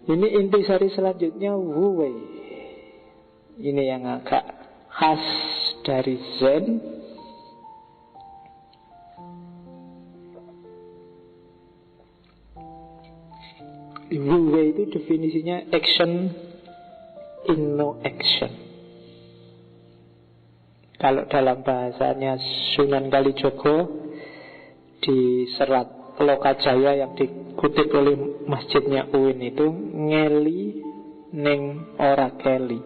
Ini intisari selanjutnya Wu Wei. Ini yang agak khas dari Zen. Wu Wei itu definisinya action in no action. Kalau dalam bahasanya Sunan Kalijogo di serat Lokajaya yang dikutip oleh masjidnya UIN itu, ngeli ning ora keli,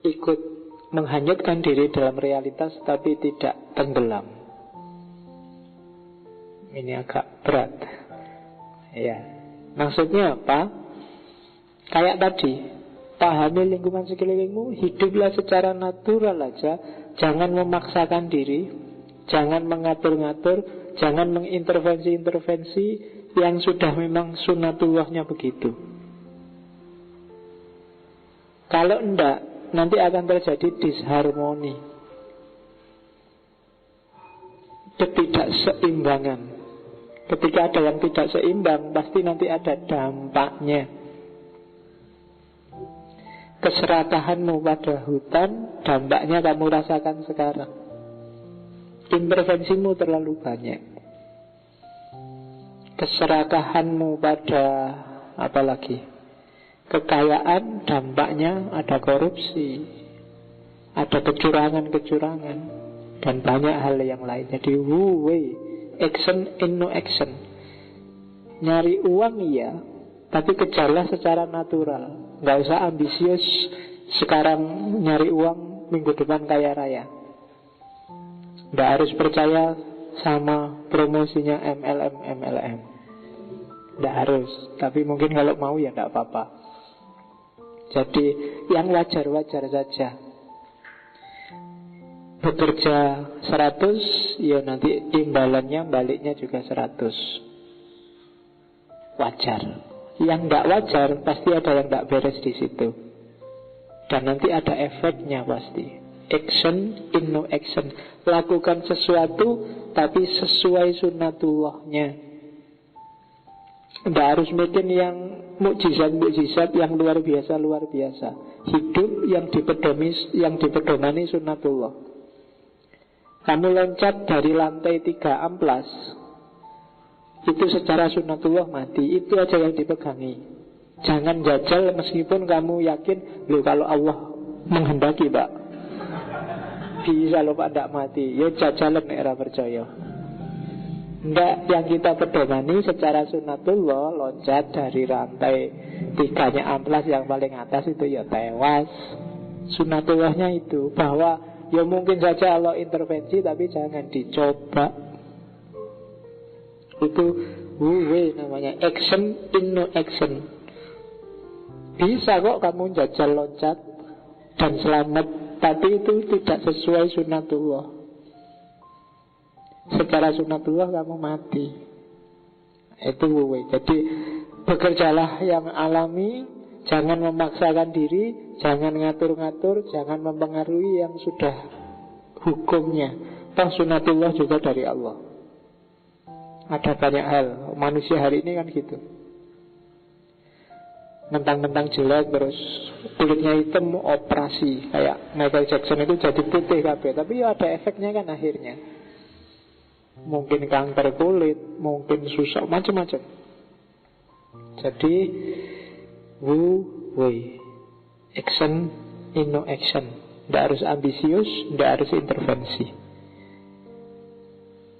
ikut menghanyutkan diri dalam realitas tapi tidak tenggelam. Ini agak berat. Ya, maksudnya apa? Kayak tadi, pahami lingkungan sekelilingmu, hiduplah secara natural aja, jangan memaksakan diri, jangan mengatur-ngatur, jangan mengintervensi-intervensi yang sudah memang sunatullahnya begitu. Kalau enggak, nanti akan terjadi disharmoni, ketidakseimbangan. Ketika ada yang tidak seimbang, pasti nanti ada dampaknya. Keserakahanmu pada hutan, dampaknya kamu rasakan sekarang. Intervensimu terlalu banyak. Keserakahanmu pada apalagi kekayaan, dampaknya ada korupsi, ada kecurangan-kecurangan, dan banyak hal yang lain. Jadi Wu Wei, action in no action. Nyari uang iya, tapi kejarlah secara natural. Gak usah ambisius, sekarang nyari uang, minggu depan kaya raya. Nggak harus percaya sama promosinya MLM. Nggak harus, tapi mungkin kalau mau ya nggak apa-apa. Jadi yang wajar-wajar saja. Bekerja 100, ya nanti imbalannya baliknya juga 100. Wajar. Yang nggak wajar pasti ada yang nggak beres di situ. Dan nanti ada efeknya pasti. Action in no action. Lakukan sesuatu tapi sesuai sunnatullahnya. Tidak harus bikin yang mukjizat yang luar biasa. Hidup yang dipedomani sunnatullah. Kamu loncat dari lantai 3 amplas, itu secara sunnatullah mati. Itu aja yang dipegangi. Jangan jajal meskipun kamu yakin, loh kalau Allah menghendaki Pak, bisa loh Pak, tidak mati. Ya jajalan era percaya. Enggak, yang kita pedomani secara sunnatullah, loncat dari rantai 3-nya amplas yang paling atas itu ya tewas. Sunnatullahnya itu bahwa ya mungkin saja Allah intervensi, tapi jangan dicoba. Itu Wu Wei namanya, action in no action. Bisa kok kamu jajal loncat dan selamat, tapi itu tidak sesuai sunnatullah. Secara sunnatullah kamu mati. Itu Wu Wei. Jadi bekerjalah yang alami, jangan memaksakan diri, jangan ngatur-ngatur, jangan mempengaruhi yang sudah hukumnya. Toh sunnatullah juga dari Allah. Ada banyak hal. Manusia hari ini kan gitu. Mentang-mentang jelek terus kulitnya hitam, operasi. Kayak Michael Jackson itu jadi putih kabeh. Tapi ya ada efeknya kan akhirnya. Mungkin kanker kulit, mungkin susah, macam-macam. Jadi Wu Wei, action in no action. Tidak harus ambisius, tidak harus intervensi.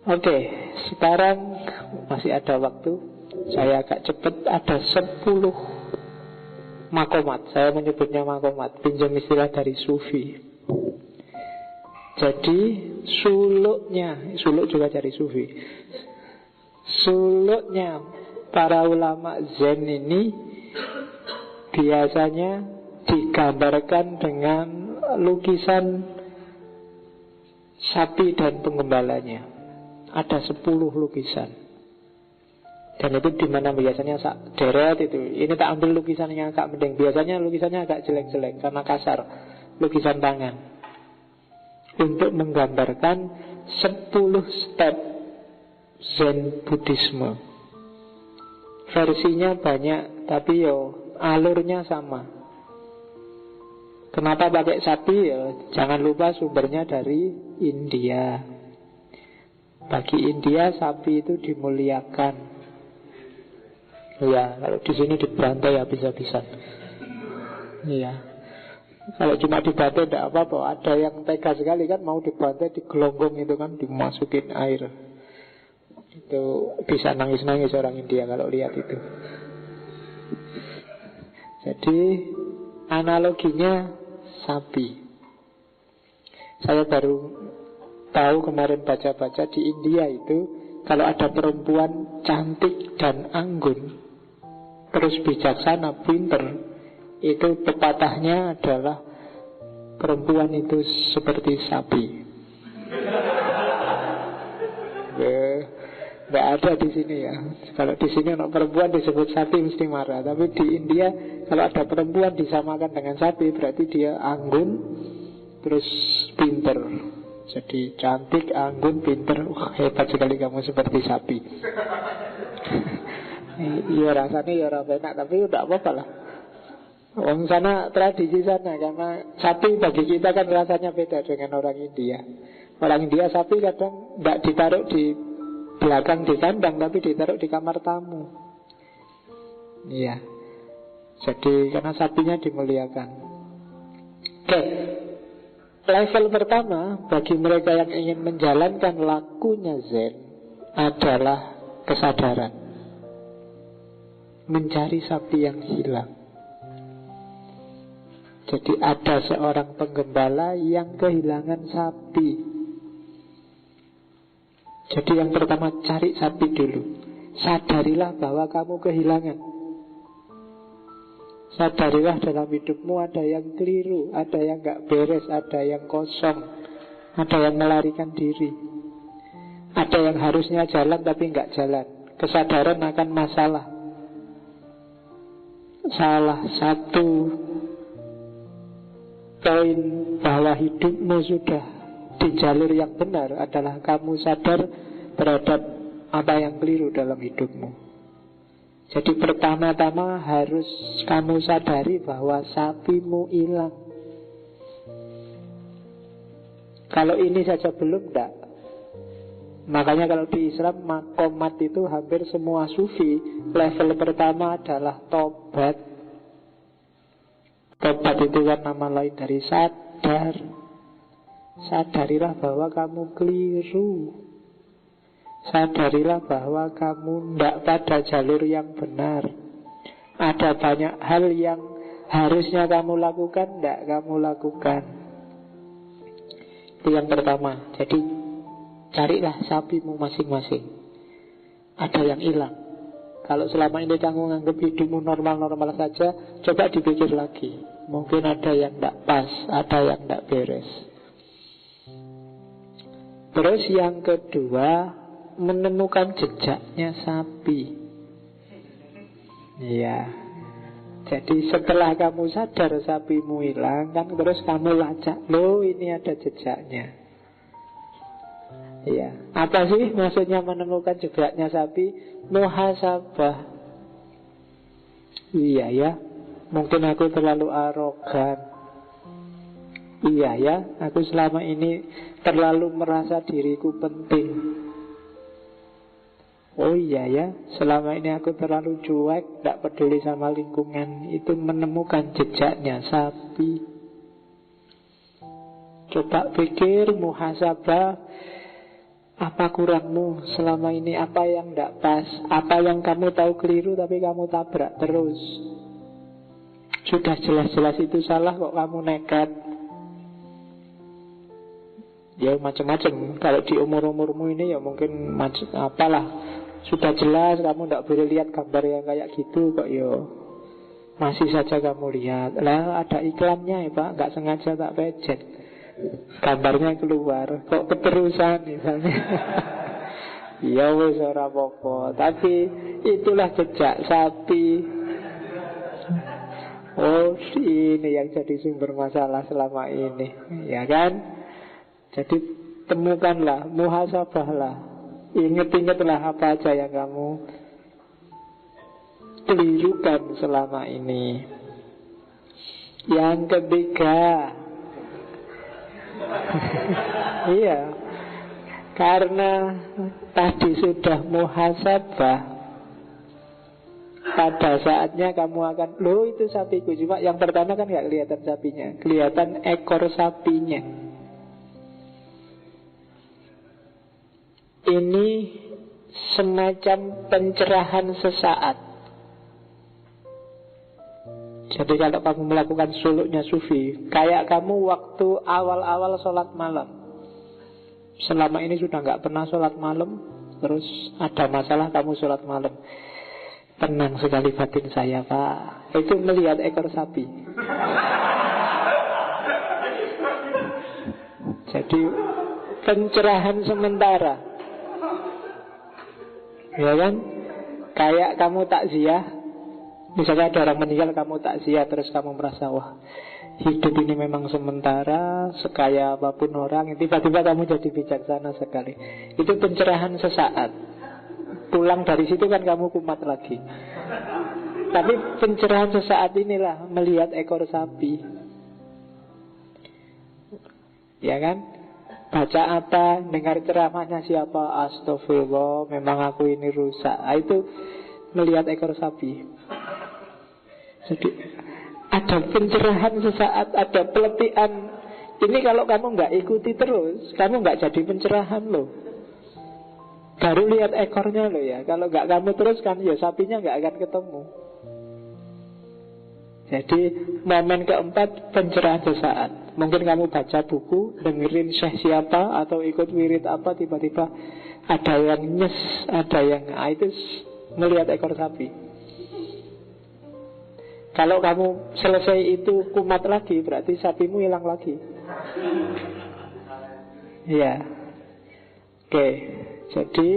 Oke, sekarang masih ada waktu. Saya agak cepat. Ada 10 makomat. Saya menyebutnya makomat, pinjam istilah dari Sufi. Jadi suluk juga dari Sufi. Suluknya para ulama Zen ini biasanya digambarkan dengan lukisan sapi dan penggembalanya. Ada 10 lukisan. Dan itu dimana biasanya deret itu. Ini tak ambil lukisan yang agak mending. Biasanya lukisannya agak jelek-jelek karena kasar. Lukisan tangan. Untuk menggambarkan 10 step Zen Buddhisme. versinya banyak, tapi yo alurnya sama. Kenapa pakai sapi? Ya, jangan lupa sumbernya dari India. Bagi India sapi itu dimuliakan. Ya, kalau di sini dibantai habis-habisan. Iya. Kalau cuma dibantai tidak apa-apa. Ada yang tega sekali kan, mau dibantai digelonggong itu kan, dimasukin air. Itu bisa nangis-nangis orang India kalau lihat itu. Jadi analoginya sapi. Saya baru tahu kemarin baca-baca di India itu, kalau ada perempuan cantik dan anggun, terus bijaksana, pinter, itu pepatahnya adalah perempuan itu seperti sapi. Nggak ada di sini ya. Kalau di sini anak perempuan disebut sapi mesti marah. Tapi di India kalau ada perempuan disamakan dengan sapi, berarti dia anggun terus pinter. Jadi cantik, anggun, pinter. Hebat sekali kamu seperti sapi. Iya rasanya ya orang enak, tapi udah apa-apa lah. Orang sana tradisi sana, karena sapi bagi kita kan rasanya beda dengan orang India. Orang India sapi kadang tidak ditaruh di belakang di kandang, tapi ditaruh di kamar tamu. Iya. Jadi karena sapinya dimuliakan. Oke. Level pertama bagi mereka yang ingin menjalankan lakunya Zen adalah kesadaran. Mencari sapi yang hilang. Jadi ada seorang penggembala yang kehilangan sapi. Jadi yang pertama cari sapi dulu. Sadarilah bahwa kamu kehilangan. Sadarilah dalam hidupmu ada yang keliru, ada yang gak beres, ada yang kosong, ada yang melarikan diri, ada yang harusnya jalan tapi gak jalan. Kesadaran akan masalah. Salah satu poin bahwa hidupmu sudah di jalur yang benar adalah kamu sadar terhadap apa yang keliru dalam hidupmu. Jadi pertama-tama harus kamu sadari bahwa sapimu hilang. Kalau ini saja belum, enggak. Makanya kalau di Islam makomat itu hampir semua sufi level pertama adalah tobat. Tobat itu kan nama lain dari sadar. Sadarilah bahwa kamu keliru. Sadarilah bahwa kamu tidak pada jalur yang benar. Ada banyak hal yang harusnya kamu lakukan, tidak kamu lakukan. Itu yang pertama. Jadi carilah sapimu masing-masing. Ada yang hilang. Kalau selama ini kamu menganggap hidupmu normal-normal saja, coba dipikir lagi. Mungkin ada yang tidak pas, ada yang tidak beres. Terus yang kedua, menemukan jejaknya sapi. Iya. Jadi setelah kamu sadar sapimu hilang, kan terus kamu lacak, loh ini ada jejaknya. Iya. Apa sih maksudnya menemukan jejaknya sapi? Muhasabah. Iya ya, mungkin aku terlalu arogan. Iya ya, aku selama ini terlalu merasa diriku penting. Oh iya ya, selama ini aku terlalu cuek, tidak peduli sama lingkungan. Itu menemukan jejaknya sapi. Coba pikir, muhasabah. Apa kurangmu selama ini? Apa yang tidak pas? Apa yang kamu tahu keliru tapi kamu tabrak terus? Sudah jelas-jelas itu salah kok kamu nekat. Ya macam-macam. Kalau di umur-umurmu ini ya mungkin apalah. Sudah jelas kamu tidak boleh lihat gambar yang kayak gitu kok yo. Masih saja kamu lihat. Lah ada iklannya ya Pak, nggak sengaja tak pencet. Gambarnya keluar, kok keterusan misalnya. Ya wis ora apa-apa, tapi itulah jejak sapi. Oh, ini yang jadi sumber masalah selama ini, ya kan? Jadi temukanlah, muhasabahlah. Ingat-ingatlah apa aja yang kamu kekelirukan selama ini. Yang ketiga, iya, karena tadi sudah muhasabah, pada saatnya kamu akan, loh itu sapiku. Cuma yang pertama kan gak kelihatan sapinya, kelihatan ekor sapinya. Ini semacam pencerahan sesaat. Jadi kalau kamu melakukan suluknya sufi, kayak kamu waktu awal-awal sholat malam. Selama ini sudah gak pernah sholat malam, terus ada masalah kamu sholat malam. Tenang sekali batin saya, Pak. Itu melihat ekor sapi. Jadi pencerahan sementara, ya kan? Kayak kamu takziah, misalnya ada orang meninggal, kamu takziah, terus kamu merasa, wah, hidup ini memang sementara, sekaya apapun orang, tiba-tiba kamu jadi bijaksana sekali. Itu pencerahan sesaat. Pulang dari situ kan kamu kumat lagi. Tapi pencerahan sesaat inilah melihat ekor sapi. Ya kan? Baca apa, dengar ceramahnya siapa, astagfirullah, memang aku ini rusak. Itu melihat ekor sapi. Jadi ada pencerahan sesaat, ada peletihan. Ini kalau kamu nggak ikuti terus, kamu nggak jadi pencerahan loh. Baru lihat ekornya loh ya. Kalau nggak kamu teruskan, ya sapinya nggak akan ketemu. Jadi momen keempat, pencerahan sesaat. Mungkin kamu baca buku, dengerin syekh siapa, atau ikut wirid apa, tiba-tiba ada yang nyes, ada yang itu melihat ekor sapi. Kalau kamu selesai itu kumat lagi, berarti sapimu hilang lagi. Ya. Oke. Jadi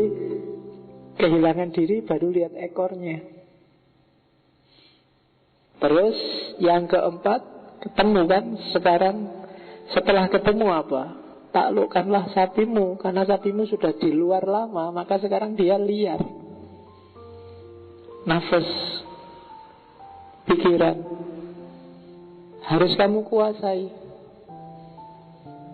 kehilangan diri baru lihat ekornya. Terus yang keempat, ketemu kan sekarang. Setelah ketemu apa? Taklukkanlah sapimu. Karena sapimu sudah di luar lama, maka sekarang dia liar. Nafas, pikiran harus kamu kuasai.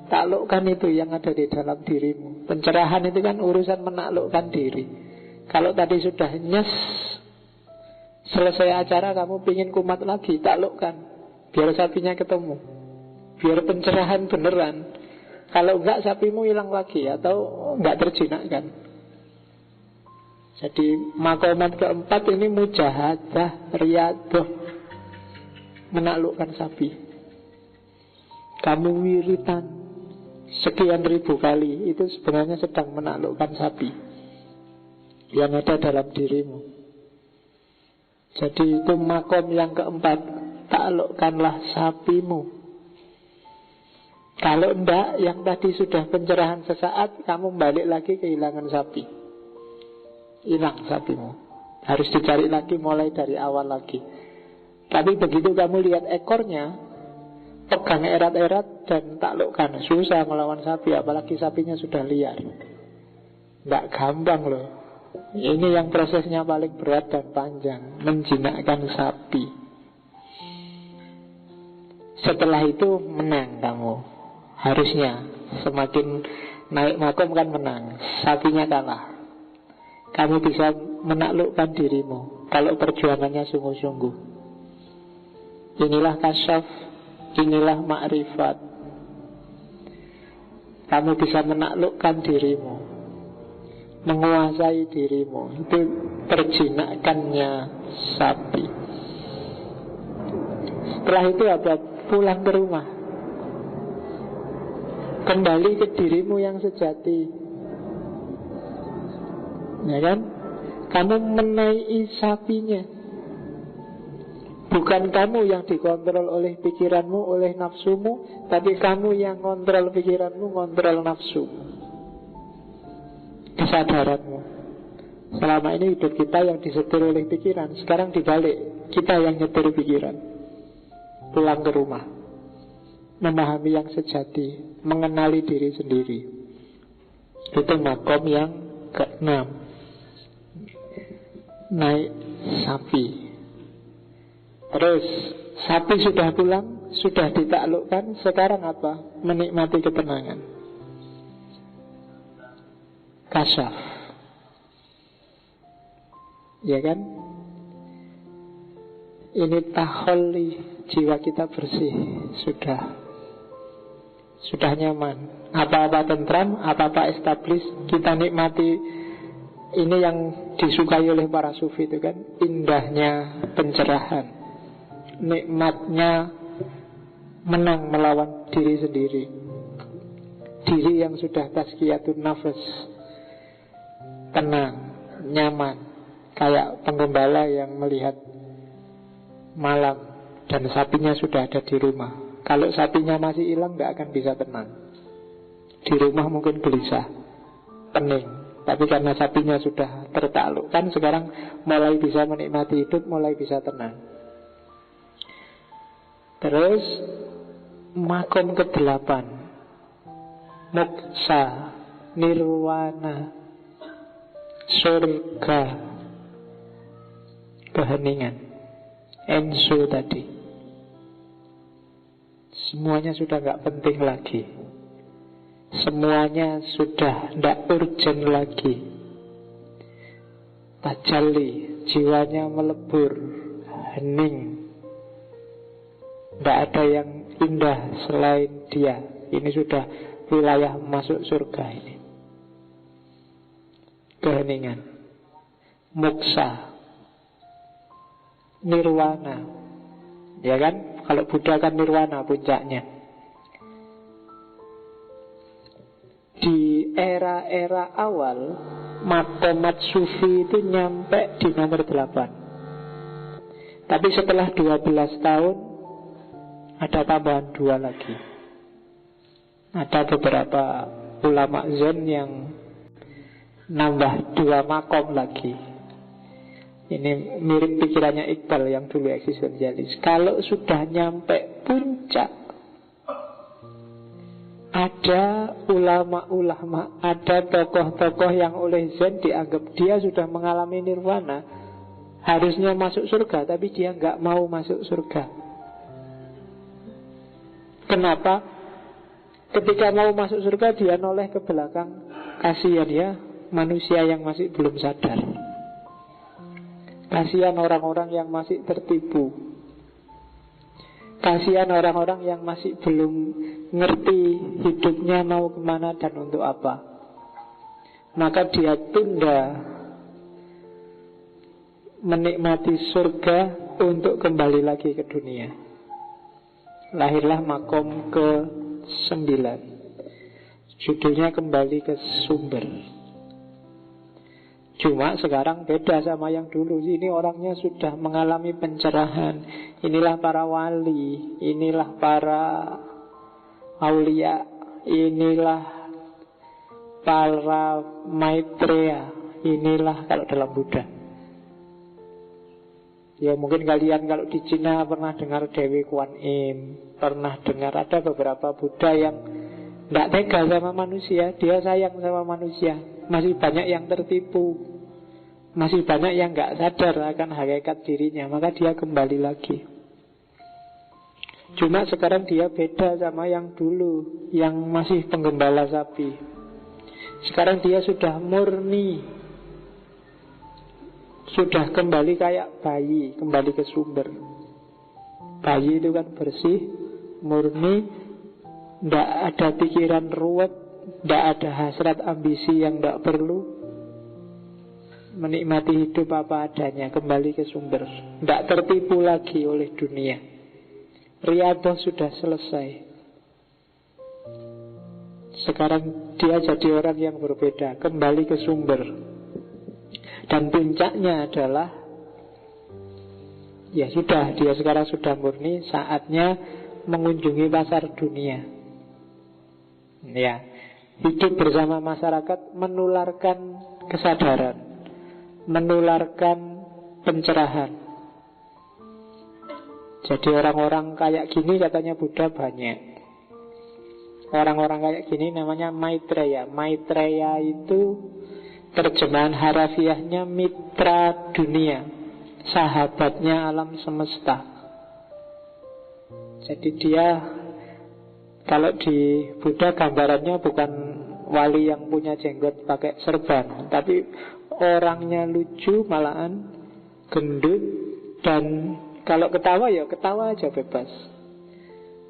Taklukkan itu yang ada di dalam dirimu. Pencerahan itu kan urusan menaklukkan diri. Kalau tadi sudah nyes, selesai acara kamu pingin kumat lagi, taklukkan. Biar sapinya ketemu, biar pencerahan beneran. Kalau enggak, sapimu hilang lagi, atau enggak terjinakkan. Jadi makomat keempat ini mujahadah, riyadah, menaklukkan sapi. Kamu wiritan sekian ribu kali, itu sebenarnya sedang menaklukkan sapi yang ada dalam dirimu. Jadi itu makom yang keempat, taklukkanlah sapimu. Kalau enggak, yang tadi sudah pencerahan sesaat, kamu balik lagi kehilangan sapi, hilang sapimu. Harus dicari lagi, mulai dari awal lagi. Tapi begitu kamu lihat ekornya, pegang erat-erat dan taklukkan. Susah melawan sapi, apalagi sapinya sudah liar. Nggak gampang loh. Ini yang prosesnya paling berat dan panjang, menjinakkan sapi. Setelah itu menang kamu. Harusnya semakin naik makom kan menang. Sapinya kalah. Kamu bisa menaklukkan dirimu kalau perjuangannya sungguh-sungguh. Inilah kasyaf, inilah ma'rifat. Kamu bisa menaklukkan dirimu, menguasai dirimu. Itu terjinakkannya sapi. Setelah itu apa? Pulang ke rumah, kembali ke dirimu yang sejati. Ya kan? Kamu menaiki sapinya. Bukan kamu yang dikontrol oleh pikiranmu, oleh nafsumu, tapi kamu yang kontrol pikiranmu, kontrol nafsumu, kesadaranmu. Selama ini hidup kita yang disetir oleh pikiran, sekarang dibalik, kita yang nyetir pikiran. Pulang ke rumah, memahami yang sejati, mengenali diri sendiri. Itu makom yang ke-6. Naik sapi. Terus sapi sudah pulang, sudah ditaklukkan. Sekarang apa? Menikmati ketenangan. Kasyaf. Ya kan? Ini taholli, jiwa kita bersih. Sudah nyaman. Apa-apa tentram, apa-apa establis. Kita nikmati. Ini yang disukai oleh para sufi itu kan, indahnya pencerahan, nikmatnya menang melawan diri sendiri. Diri yang sudah tazkiyatun nafas, tenang, nyaman, kayak penggembala yang melihat malam dan sapinya sudah ada di rumah. Kalau sapinya masih hilang, gak akan bisa tenang. Di rumah mungkin gelisah, pening. Tapi karena sapinya sudah tertaklukkan, sekarang mulai bisa menikmati hidup, mulai bisa tenang. Terus makom ke-8, moksa, nirwana, surga, keheningan, enso tadi. Semuanya sudah gak penting lagi. Semuanya sudah tidak urgent lagi. Tajalli, jiwanya melebur, hening. Tidak ada yang indah selain dia. Ini sudah wilayah masuk surga ini. Keheningan, moksa, nirwana. Ya kan? Kalau Buddha kan nirwana puncaknya. Di era-era awal Maqamat Sufi itu nyampe di nomor 8. Tapi setelah 12 tahun ada tambahan 2 lagi. Ada beberapa ulama Zen yang nambah 2 makom lagi. Ini mirip pikirannya Iqbal yang dulu eksistensialis. Kalau sudah nyampe puncak, ada ulama-ulama, ada tokoh-tokoh yang oleh Zen dianggap dia sudah mengalami nirwana, harusnya masuk surga, tapi dia nggak mau masuk surga. Kenapa? Ketika mau masuk surga, dia noleh ke belakang. Kasihan ya manusia yang masih belum sadar. Kasihan orang-orang yang masih tertipu. Kasihan orang-orang yang masih belum ngerti hidupnya mau kemana dan untuk apa. Maka dia tunda menikmati surga untuk kembali lagi ke dunia. Lahirlah makom ke-9. Judulnya kembali ke sumber. Cuma sekarang beda sama yang dulu. Ini orangnya sudah mengalami pencerahan. Inilah para wali, inilah para aulia, inilah para maitreya, inilah kalau dalam Buddha. Ya mungkin kalian kalau di Cina pernah dengar Dewi Kuan Im, pernah dengar ada beberapa Buddha yang tidak tega sama manusia. Dia sayang sama manusia. Masih banyak yang tertipu, masih banyak yang gak sadar akan hakikat dirinya. Maka dia kembali lagi. Cuma sekarang dia beda sama yang dulu, yang masih penggembala sapi. Sekarang dia sudah murni, sudah kembali kayak bayi, kembali ke sumber. Bayi itu kan bersih, murni, tidak ada pikiran ruwet, tidak ada hasrat ambisi yang tidak perlu. Menikmati hidup apa adanya, kembali ke sumber, tidak tertipu lagi oleh dunia. Riyadhah sudah selesai. Sekarang dia jadi orang yang berbeda, kembali ke sumber. Dan puncaknya adalah, ya sudah, dia sekarang sudah murni, saatnya mengunjungi pasar dunia. Ya, hidup bersama masyarakat, menularkan kesadaran, menularkan pencerahan. Jadi orang-orang kayak gini katanya Buddha banyak. Orang-orang kayak gini namanya Maitreya. Maitreya itu terjemahan harafiahnya mitra dunia, sahabatnya alam semesta. Jadi dia, kalau di Buddha gambarannya bukan wali yang punya jenggot pakai serban, tapi orangnya lucu, malahan gendut, dan kalau ketawa ya ketawa aja bebas.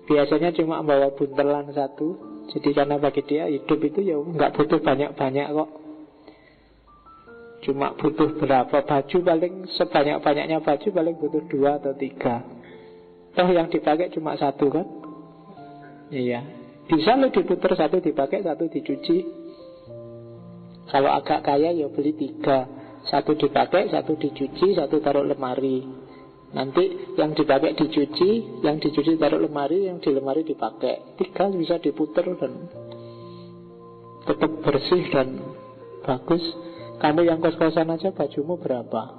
Biasanya cuma bawa buntelan satu. Jadi karena bagi dia hidup itu ya nggak butuh banyak-banyak kok. Cuma butuh berapa baju, paling sebanyak-banyaknya baju paling butuh 2 atau 3. Toh yang dipakai cuma satu kan. Iya, bisa lo diputer, satu dipakai, satu dicuci. Kalau agak kaya ya beli 3. Satu dipakai, satu dicuci, satu taruh lemari. Nanti yang dipakai dicuci, yang dicuci taruh lemari, yang di lemari dipakai. 3 bisa diputer dan tetap bersih dan bagus. Kamu yang kos-kosan aja bajumu berapa?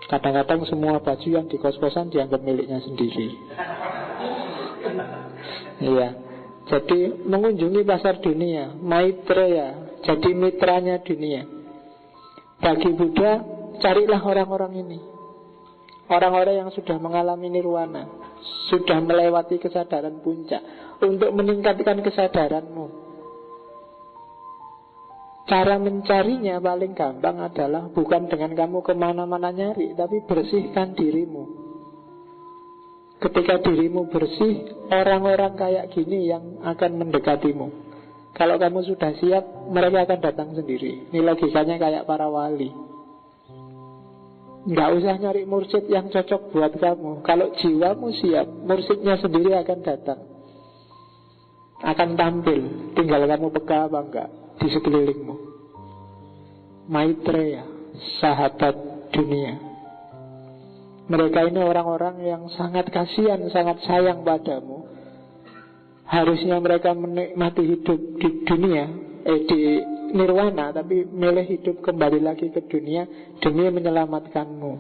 Kadang-kadang semua baju yang di kos-kosan dianggap miliknya sendiri. Iya. Jadi mengunjungi pasar dunia, Maitreya, jadi mitranya dunia. Bagi Buddha, carilah orang-orang ini. Orang-orang yang sudah mengalami nirwana, sudah melewati kesadaran puncak, untuk meningkatkan kesadaranmu. Cara mencarinya paling gampang adalah bukan dengan kamu kemana-mana nyari, tapi bersihkan dirimu. Ketika dirimu bersih, orang-orang kayak gini yang akan mendekatimu. Kalau kamu sudah siap, mereka akan datang sendiri. Ini logikanya kayak para wali. Nggak usah nyari mursyid yang cocok buat kamu. Kalau jiwamu siap, mursyidnya sendiri akan datang, akan tampil. Tinggal kamu peka apa enggak di sekelilingmu. Maitreya, sahabat dunia. Mereka ini orang-orang yang sangat kasihan, sangat sayang padamu. Harusnya mereka menikmati hidup di dunia, di nirwana, tapi milih hidup kembali lagi ke dunia demi menyelamatkanmu.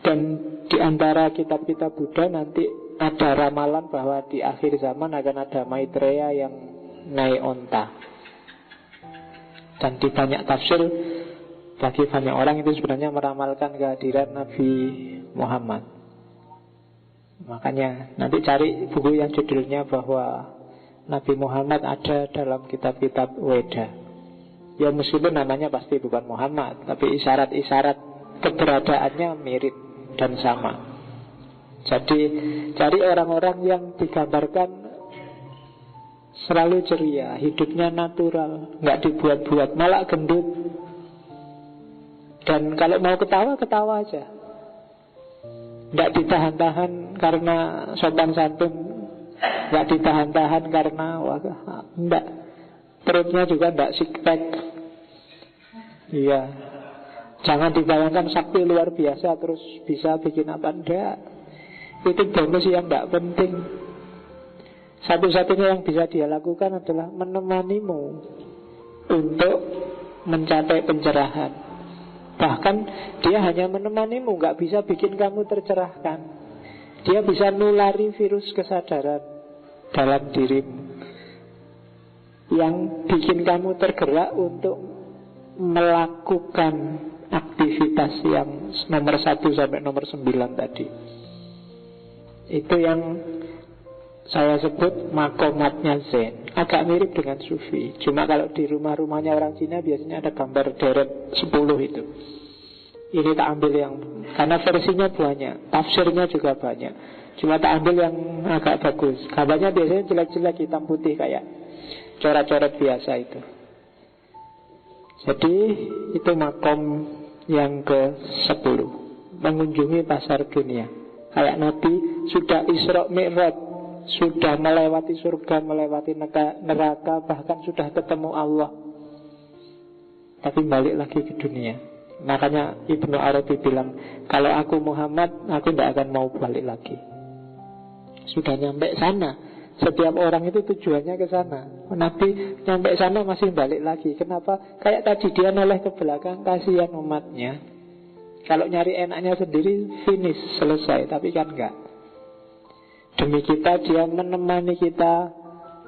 Dan di antara kitab-kitab Buddha nanti ada ramalan bahwa di akhir zaman akan ada Maitreya yang naik onta. Dan di banyak tafsir, bagi banyak orang itu sebenarnya meramalkan kehadiran Nabi Muhammad. Makanya nanti cari buku yang judulnya bahwa Nabi Muhammad ada dalam kitab-kitab Weda. Ya meskipun namanya pasti bukan Muhammad, tapi isyarat-isyarat keberadaannya mirip dan sama. Jadi cari orang-orang yang digambarkan selalu ceria, hidupnya natural, nggak dibuat-buat, malah gendut. Dan kalau mau ketawa, ketawa aja, nggak ditahan-tahan karena sopan santun, nggak ditahan-tahan karena enggak, perutnya juga enggak six pack. Iya, jangan dibayangkan sakti luar biasa terus bisa bikin apa, enggak. Itu bonus yang enggak penting. Satu-satunya yang bisa dia lakukan adalah menemanimu untuk mencapai pencerahan. Bahkan dia hanya menemanimu, nggak bisa bikin kamu tercerahkan. Dia bisa nulari virus kesadaran dalam dirimu yang bikin kamu tergerak untuk melakukan aktivitas yang nomor 1 sampai nomor 9 tadi. Itu yang saya sebut makomatnya Zen. Agak mirip dengan Sufi. Cuma kalau di rumah-rumahnya orang Cina biasanya ada gambar deret 10 itu. Ini tak ambil yang, karena versinya banyak, tafsirnya juga banyak. Cuma tak ambil yang agak bagus. Gambarnya biasanya jelek-jelek hitam putih kayak coret-coret biasa itu. Jadi itu makom yang ke-10, mengunjungi pasar dunia. Kayak Nabi sudah Isra Mi'raj, sudah melewati surga, melewati neraka, bahkan sudah ketemu Allah, tapi balik lagi ke dunia. Makanya Ibnu Arabi bilang, kalau aku Muhammad, aku tidak akan mau balik lagi. Sudah nyampe sana. Setiap orang itu tujuannya ke sana. Nabi nyampe sana masih balik lagi. Kenapa? Kayak tadi dia noleh ke belakang, kasihan umatnya. Kalau nyari enaknya sendiri, finish, selesai. Tapi kan enggak. Demi kita, dia menemani kita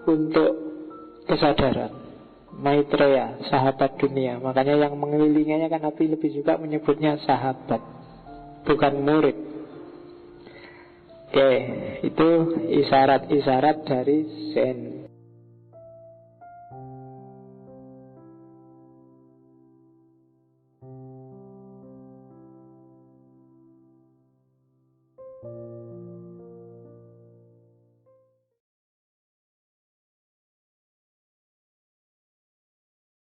untuk kesadaran. Maitreya, sahabat dunia. Makanya yang mengelilinginya kan Nabi lebih juga menyebutnya sahabat, bukan murid. Oke, itu isyarat-isyarat dari Zen.